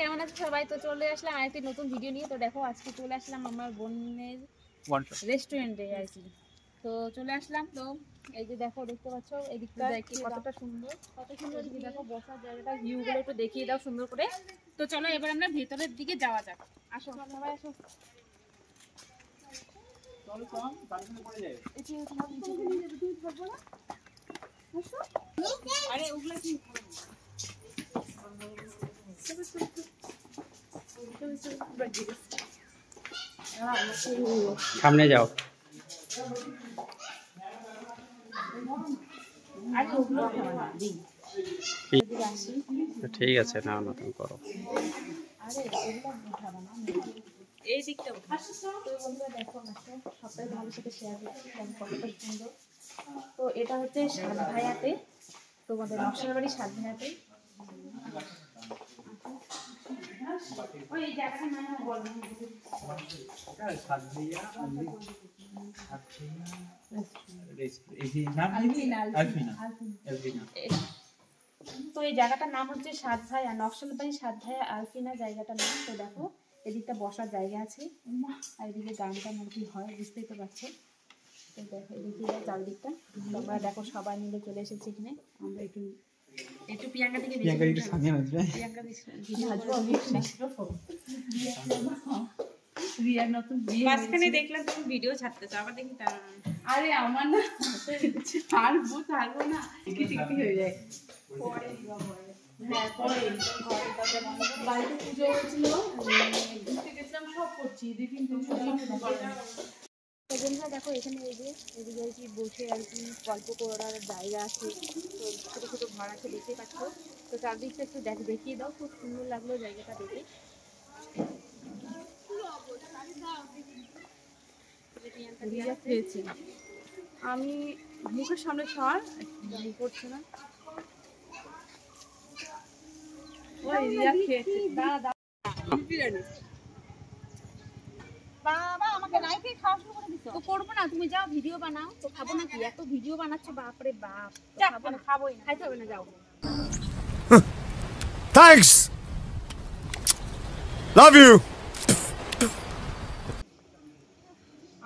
কেমন আছো সবাই? তো চলে আসলাম আরেকটি নতুন ভিডিও নিয়ে। তো দেখো আজকে চলে আসলাম আমার বোনের রেস্টুরেন্টে আর কি। তো চলে আসলাম, তো এই যে দেখো দেখতে পাচ্ছ এই দিকটা কতটা সুন্দর, কত সুন্দর দিকে দেখো বসার জায়গাটা, ভিউ গুলো একটু দেখিয়ে দাও সুন্দর করে। তো চলো এবার আমরা ভেতরের দিকে যাওয়া যাক। আসো সবাই আসো। আরে ওগুলা কি সামনে যাও। ঠিক আছে, না না তুমি করো। এই দিকটা তো বন্ধুরা দেখো সবাই ভালো সাথে শেয়ার করছি কতটা সুন্দর। তো এটা হচ্ছে সাত ভাইয়াতে, তোমাদের নকশার বাড়ি সাত ভাইয়াতে। ওই জায়গাটার নাম বলবেন। তো এই জায়গাটার নাম হচ্ছে সাত ভাইয়া, নকশাল বাড়ি সাত ভাইয়া আলফিনা জায়গাটার নাম। তো দেখো এদিকটা বসার জায়গা আছে, আর এদিকে গানটা কি হয় বুঝতেই তো পারছো। তো দেখো এদিকে চারদিকটা তোমরা দেখো সবাই মিলে চলে এসেছি এখানে। আমরা একটু প্রিয়াঙ্কা থেকে মাঝখানে দেখলাম তুমি ভিডিও ছাড়তেছো, আবার দেখি আরে আমার না ছাড়বো না হয়ে যায়। বাড়িতে পুজো হচ্ছিল, ঘুরতে গেছিলাম, সব করছি দেখি। বন্ধুরা দেখো এখানে এই যে এদিকে আর কি বসে আর কি গল্প করার জায়গা আছে, তো ছোটো ছোটো ঘর আছে দেখতে পাচ্ছ। তো চারদিকটা একটু দেখিয়ে দাও, খুব সুন্দর লাগলো জায়গাটা দেখে। আমি মুখের সামনে সর করছে না, বাবা আমাকে রাইখে খাওয়া শুরু করে দিছো। তো করবো না, তুমি যাও ভিডিও বানাও। তো খাবো না কি, এত ভিডিও বানাচ্ছো বাপরে বাপ। খাবো না, খাবোই না, খাইতে হবে না, যাও। Thanks, love you.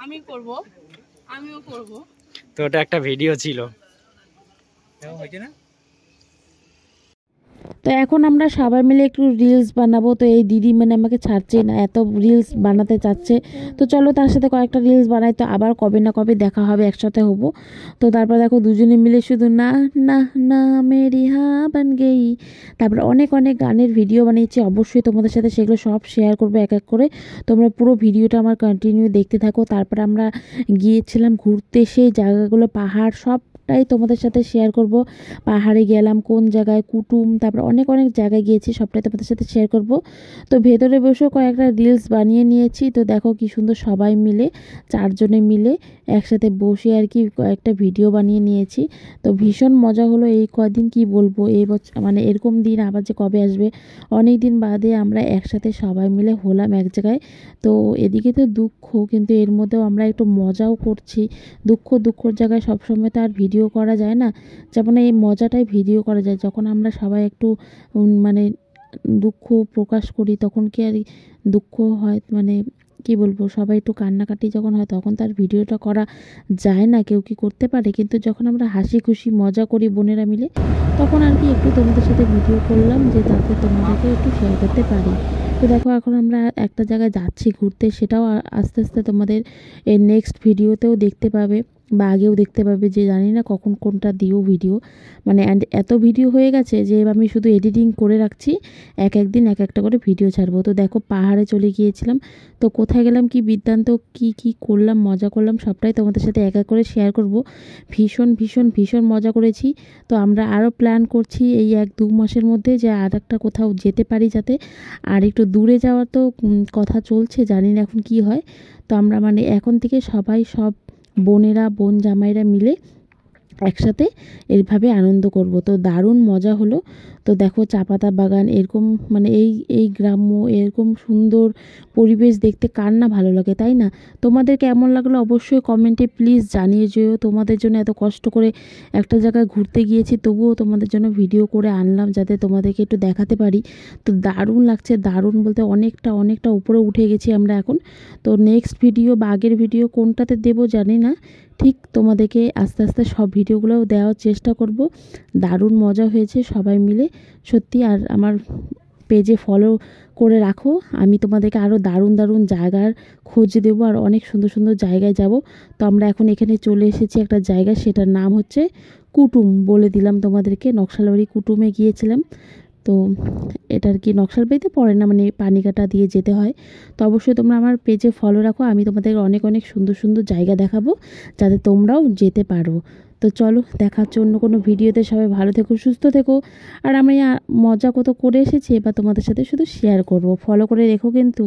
আমিও করব। তো ওটা একটা ভিডিও ছিল। তো এখন আমরা সবাই মিলে একটু রিলস বানাবো। তো এই দিদি মানে আমাকে ছাড়ছেই না, এত রিলস বানাতে চাচ্ছে। তো চলো তার সাথে কয়েকটা রিলস বানাই, তো আবার কবে না কবে দেখা হবে, একসাথে হবো। তো তারপর দেখো দুজনে মিলে শুধু না না না মেরি হা বান গেই, তারপর অনেক অনেক গানের ভিডিও বানিয়েছি। অবশ্যই তোমাদের সাথে সেগুলো সব শেয়ার করবো এক এক করে। তোমরা পুরো ভিডিওটা আমার কন্টিনিউ দেখতে থাকো। তারপর আমরা গিয়েছিলাম ঘুরতে, সেই জায়গাগুলো পাহাড় সবটাই তোমাদের সাথে শেয়ার করব। পাহাড়ে গেলাম, কোন জায়গায় কুটুম, তারপর অনেক অনেক জায়গায় গিয়েছি, সবটাই তোমাদের সাথে শেয়ার করব। তো ভেতরে বসেও কয়েকটা রিলস বানিয়ে নিয়েছি। তো দেখো কি সুন্দর সবাই মিলে, চারজনে মিলে একসাথে বসে আর কি কয়েকটা ভিডিও বানিয়ে নিয়েছি। তো ভীষণ মজা হলো এই কদিন, কি বলবো, এই বছর মানে এরকম দিন আবার যে কবে আসবে। অনেক দিন বাদে আমরা একসাথে সবাই মিলে হলাম এক জায়গায়। তো এদিকে তো দুঃখ, কিন্তু এর মধ্যেও আমরা একটু মজাও করছি। দুঃখর জায়গায় সবসময় তো আর ভিডিও করা যায় না, যেমন এই মজাটাই ভিডিও করা যায়। যখন আমরা সবাই একটু মানে দুঃখ প্রকাশ করি, তখন কি আর দুঃখ হয়, মানে কি বলবো, সবাই একটু কান্নাকাটি যখন হয় তখন তার ভিডিওটা করা যায় না, কেউ কি করতে পারে। কিন্তু যখন আমরা হাসি খুশি মজা করি বোনেরা মিলে, তখন আর কি একটু তোমাদের সাথে ভিডিও করলাম, যে যাতে তোমাদেরকে একটু শেয়ার করতে পারি। তো দেখো এখন আমরা একটা জায়গায় যাচ্ছি ঘুরতে, সেটাও আস্তে আস্তে তোমাদের এর নেক্সট ভিডিওতেও দেখতে পাবে, বা আগেও দেখতে পাবে, যে জানি না কখন কোনটা দিও ভিডিও। মানে এত ভিডিও হয়ে গেছে যে আমি শুধু এডিটিং করে রাখছি, এক একদিন এক একটা করে ভিডিও ছাড়বো। তো দেখো পাহাড়ে চলে গিয়েছিলাম, তো কোথায় গেলাম, কি বৃত্তান্ত, কি করলাম, মজা করলাম, সবটাই তোমাদের সাথে এক এক করে শেয়ার করব। ভীষণ ভীষণ ভীষণ মজা করেছি। তো আমরা আরও প্ল্যান করছি এই 1-2 মাসের মধ্যে, যে আর একটা কোথাও যেতে পারি, যাতে আর একটু দূরে যাওয়ার তো কথা চলছে, জানি না এখন কি হয়। তো আমরা মানে এখন থেকে সবাই, সব বোনেরা বোন জামাইরা মিলে একসাথে এইভাবে আনন্দ করব। তো দারুণ মজা হলো। তো দেখো চা পাতা বাগান এরকম মানে এই গ্রাম্য এরকম সুন্দর পরিবেশ দেখতে কার না ভালো লাগে, তাই না? তোমাদের কেমন লাগলো অবশ্যই কমেন্টে প্লিজ জানিয়ে যেও। তোমাদের জন্য এত কষ্ট করে একটা জায়গায় ঘুরতে গিয়েছি, তবুও তোমাদের জন্য ভিডিও করে আনলাম যাতে তোমাদেরকে একটু দেখাতে পারি। তো দারুণ লাগছে, দারুণ বলতে অনেকটা উপরে উঠে গেছি আমরা এখন। তো নেক্সট ভিডিও বা আগের ভিডিও কোনটাতে দেবো জানি না, ঠিক তোমাদেরকে আস্তে আস্তে সব ভিডিওগুলো দেওয়ার চেষ্টা করব। দারুণ মজা হয়েছে সবাই মিলে সত্যি। আর আমার পেজে ফলো করে রাখো, আমি তোমাদেরকে আরও দারুণ জায়গার খোঁজ দেবো আর অনেক সুন্দর জায়গায় যাব। তো আমরা এখন এখানে চলে এসেছি একটা জায়গা, সেটার নাম হচ্ছে কুটুম। বলে দিলাম তোমাদেরকে, নকশালবাড়ি কুটুমে গিয়েছিলাম। তো এটার কি নকশালবাড়িতে পড়ে না, মানে পানিকাটা দিয়ে যেতে হয়। তো অবশ্যই তোমরা আমার পেজে ফলো রাখো, আমি তোমাদের অনেক সুন্দর জায়গা দেখাবো যাতে তোমরাও যেতে পারো। তো চলো দেখা হচ্ছে অন্য কোনো ভিডিওতে। সবাই ভালো থেকো, সুস্থ থেকো। আর আমি মজা কত করে এসেছি এবার তোমাদের সাথে শুধু শেয়ার করব, ফলো করে রেখো কিন্তু।